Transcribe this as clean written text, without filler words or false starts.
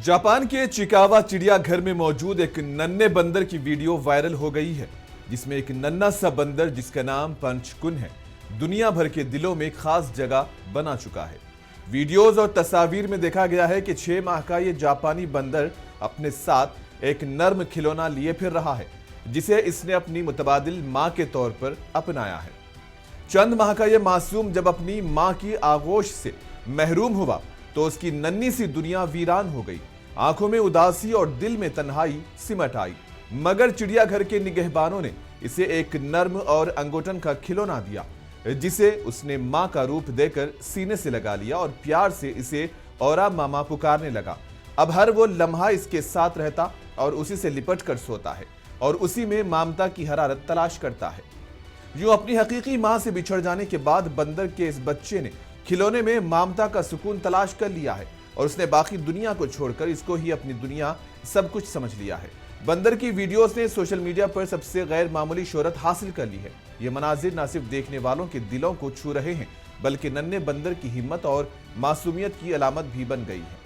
Japan के चिकावा चिड़िया घर में मौजूद एक नन्हे बंदर की वीडियो वायरल हो गई है, जिसमें एक नन्हा सा बंदर जिसका नाम पंचकुन है, दुनिया भर के दिलों में खास जगह बना चुका है। वीडियोस और तस्वीर में देखा गया है कि 6 माह का ये जापानी बंदर अपने साथ एक नर्म खिलौना लिए फिर रहा है, जिसे इसने अपनी मुतबादिल मां के तौर पर अपनाया है। चंद माह का ये मासूम जब अपनी मां की आगोश से महरूम हुआ तो उसकी नन्ही सी दुनिया वीरान हो गई। आंखों में उदासी और दिल में तन्हाई सिमट आई, मगर चिड़ियाघर के निगहबानों ने इसे एक नर्म और अंगूठन का खिलौना दिया, जिसे उसने मां का रूप देकर सीने से लगा लिया और प्यार से इसे औरा मामा पुकारने लगा। अब हर वो लम्हा इसके साथ रहता और उसी से लिपट कर सोता है और उसी में ममता की हरारत तलाश करता है। यूं अपनी हकीकी मां से बिछड़ जाने के बाद बंदर के इस बच्चे ने खिलौने में ममता का सुकून तलाश कर लिया है और उसने बाकी दुनिया को छोड़कर इसको ही अपनी दुनिया सब कुछ समझ लिया है। बंदर की वीडियोस ने सोशल मीडिया पर सबसे गैर मामूली शोहरत हासिल कर ली है। ये मनाजिर न सिर्फ देखने वालों के दिलों को छू रहे हैं, बल्कि नन्हे बंदर की हिम्मत और मासूमियत की अलामत भी बन गई है।